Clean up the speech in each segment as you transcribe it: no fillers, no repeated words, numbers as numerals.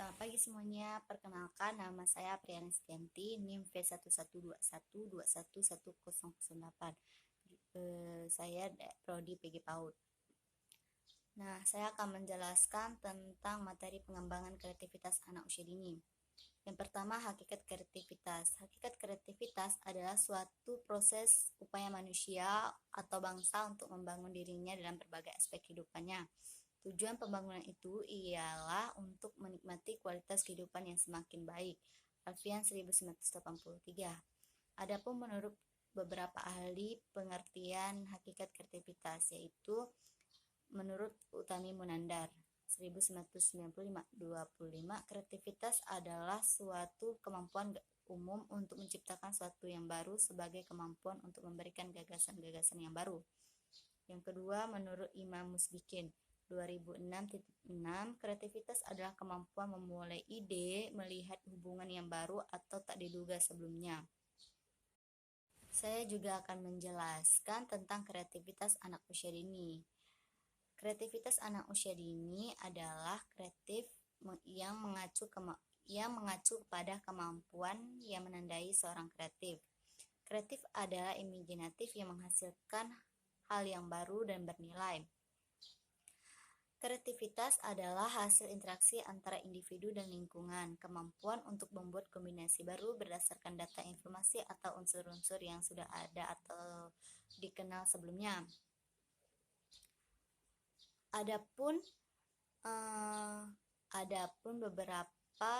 Selamat pagi semuanya, perkenalkan nama saya Priyani Setianti, NIM V112121111008. Saya Prodi PG PAUD. Nah, saya akan menjelaskan tentang materi pengembangan kreativitas anak usia dini. Yang pertama, hakikat kreativitas. Hakikat kreativitas adalah suatu proses upaya manusia atau bangsa untuk membangun dirinya dalam berbagai aspek kehidupannya. Tujuan pembangunan itu ialah untuk menikmati kualitas kehidupan yang semakin baik. Alfian 1983. Adapun menurut beberapa ahli pengertian hakikat kreativitas, yaitu menurut Utami Munandar 1995, kreativitas adalah suatu kemampuan umum untuk menciptakan sesuatu yang baru sebagai kemampuan untuk memberikan gagasan-gagasan yang baru. Yang kedua, menurut Imam Musbikin 2006.6, kreativitas adalah kemampuan memulai ide, melihat hubungan yang baru atau tak diduga sebelumnya. Saya juga akan menjelaskan tentang kreativitas anak usia dini. Kreativitas anak usia dini adalah kreatif yang mengacu kepada kemampuan yang menandai seorang kreatif. Kreatif adalah imajinatif yang menghasilkan hal yang baru dan bernilai. Kreativitas adalah hasil interaksi antara individu dan lingkungan, kemampuan untuk membuat kombinasi baru berdasarkan data informasi atau unsur-unsur yang sudah ada atau dikenal sebelumnya. Adapun beberapa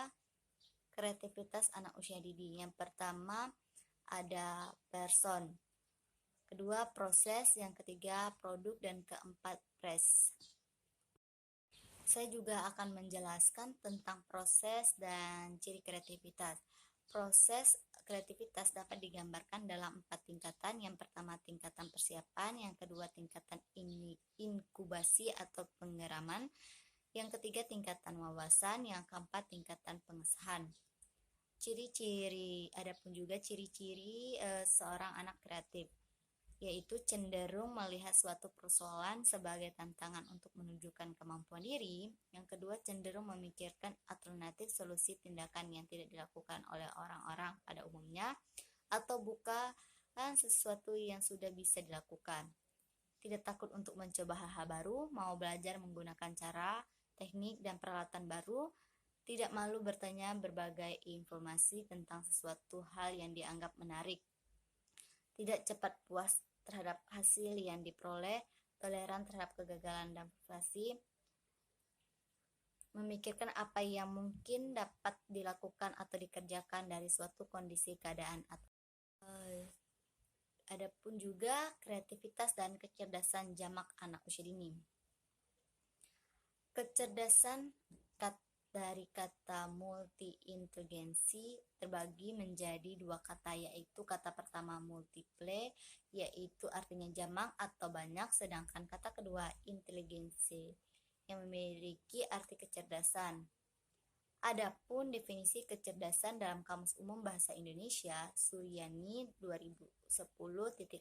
kreativitas anak usia dini. Yang pertama ada person, kedua proses, yang ketiga produk, dan keempat press. Saya juga akan menjelaskan tentang proses dan ciri kreativitas. Proses kreativitas dapat digambarkan dalam 4 tingkatan. Yang pertama tingkatan persiapan, yang kedua tingkatan inkubasi atau penggeraman, yang ketiga tingkatan wawasan, yang keempat tingkatan pengesahan. Ciri-ciri, adapun juga ciri-ciri seorang anak kreatif, yaitu cenderung melihat suatu persoalan sebagai tantangan untuk menunjukkan kemampuan diri. Yang kedua, cenderung memikirkan alternatif solusi tindakan yang tidak dilakukan oleh orang-orang pada umumnya, atau bukan sesuatu yang sudah bisa dilakukan. Tidak takut untuk mencoba hal-hal baru, mau belajar menggunakan cara, teknik, dan peralatan baru, tidak malu bertanya berbagai informasi tentang sesuatu hal yang dianggap menarik, tidak cepat puas terhadap hasil yang diperoleh, toleran terhadap kegagalan dan frustasi, memikirkan apa yang mungkin dapat dilakukan atau dikerjakan dari suatu kondisi keadaan. Adapun juga kreativitas dan kecerdasan jamak anak usia dini. Kecerdasan dari kata multi-inteligensi terbagi menjadi 2 kata, yaitu kata pertama multiple, yaitu artinya jamak atau banyak, sedangkan kata kedua inteligensi yang memiliki arti kecerdasan. Adapun definisi kecerdasan dalam Kamus Umum Bahasa Indonesia Suryani 2010.87,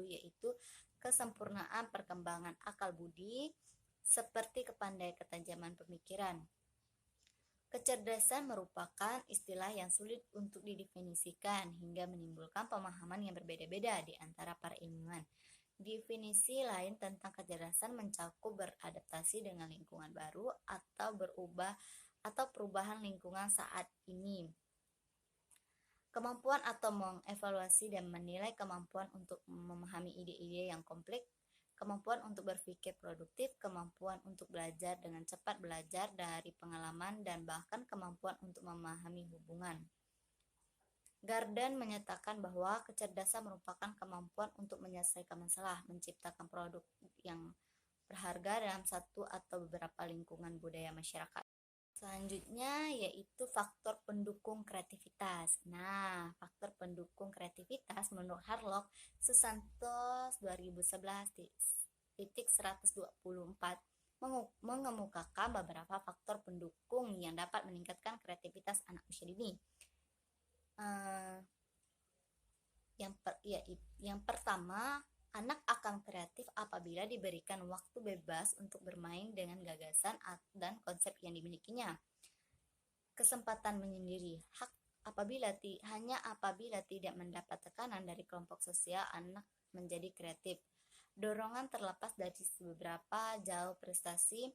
yaitu kesempurnaan perkembangan akal budi seperti kepandaian ketajaman pemikiran. Kecerdasan merupakan istilah yang sulit untuk didefinisikan hingga menimbulkan pemahaman yang berbeda-beda di antara para ilmuwan. Definisi lain tentang kecerdasan mencakup beradaptasi dengan lingkungan baru atau perubahan lingkungan saat ini. Kemampuan atau mengevaluasi dan menilai kemampuan untuk memahami ide-ide yang kompleks, kemampuan untuk berpikir produktif, kemampuan untuk belajar dengan cepat, belajar dari pengalaman, dan bahkan kemampuan untuk memahami hubungan. Garden menyatakan bahwa kecerdasan merupakan kemampuan untuk menyelesaikan masalah, menciptakan produk yang berharga dalam satu atau beberapa lingkungan budaya masyarakat. Selanjutnya yaitu faktor pendukung kreativitas. Nah, faktor pendukung kreativitas menurut Harlock Susantos 2011.124 mengemukakan beberapa faktor pendukung yang dapat meningkatkan kreativitas anak usia dini. Yang pertama, anak akan kreatif apabila diberikan waktu bebas untuk bermain dengan gagasan dan konsep yang dimilikinya. Kesempatan menyendiri hak hanya apabila tidak mendapat tekanan dari kelompok sosial, anak menjadi kreatif. Dorongan terlepas dari seberapa jauh prestasi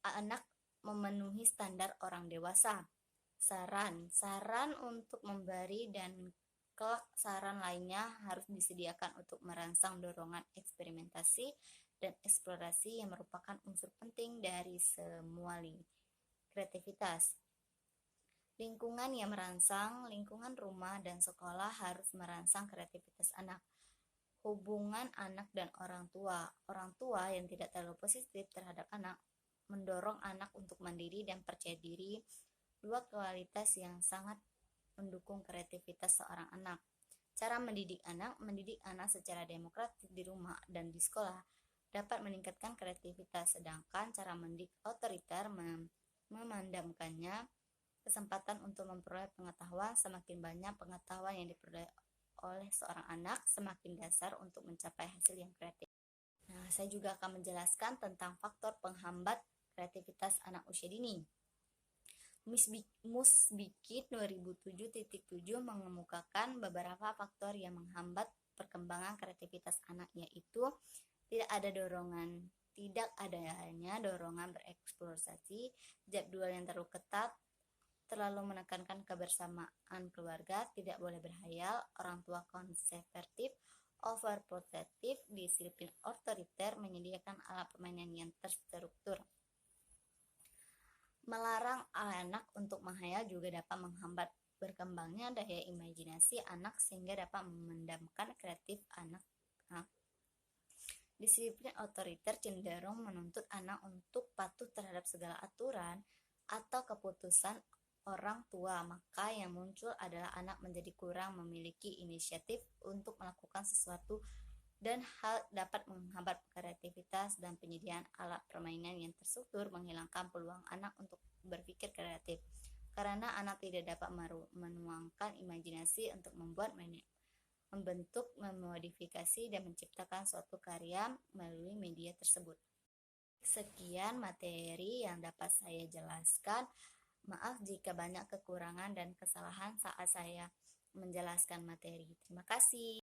anak memenuhi standar orang dewasa. Saran untuk memberi dan kelak saran lainnya harus disediakan untuk merangsang dorongan eksperimentasi dan eksplorasi yang merupakan unsur penting dari semua kreativitas. Lingkungan yang merangsang, lingkungan rumah dan sekolah harus merangsang kreativitas anak. Hubungan anak dan orang tua yang tidak terlalu positif terhadap anak mendorong anak untuk mandiri dan percaya diri, dua kualitas yang sangat mendukung kreativitas seorang anak. Cara mendidik anak secara demokratis di rumah dan di sekolah dapat meningkatkan kreativitas, sedangkan cara mendidik otoriter memandamkannya. Kesempatan untuk memperoleh pengetahuan, semakin banyak pengetahuan yang diperoleh oleh seorang anak, semakin dasar untuk mencapai hasil yang kreatif. Nah, saya juga akan menjelaskan tentang faktor penghambat kreativitas anak usia dini. Musbikit 2007.7 mengemukakan beberapa faktor yang menghambat perkembangan kreativitas anak, yaitu tidak adanya dorongan bereksplorasi, jadwal yang terlalu ketat, terlalu menekankan kebersamaan keluarga, tidak boleh berhayal, orang tua konservatif, overprotective, disiplin otoriter, menyediakan alat permainan yang terstruktur. Melarang anak untuk menghayal juga dapat menghambat berkembangnya daya imajinasi anak sehingga dapat memendamkan kreatif anak. Disiplin otoriter cenderung menuntut anak untuk patuh terhadap segala aturan atau keputusan orang tua, maka yang muncul adalah anak menjadi kurang memiliki inisiatif untuk melakukan sesuatu dan hal dapat menghambat kreativitas dan penyediaan alat permainan yang terstruktur menghilangkan peluang anak untuk berpikir kreatif, karena anak tidak dapat menuangkan imajinasi untuk membentuk, memodifikasi, dan menciptakan suatu karya melalui media tersebut. Sekian materi yang dapat saya jelaskan. Maaf jika banyak kekurangan dan kesalahan saat saya menjelaskan materi. Terima kasih.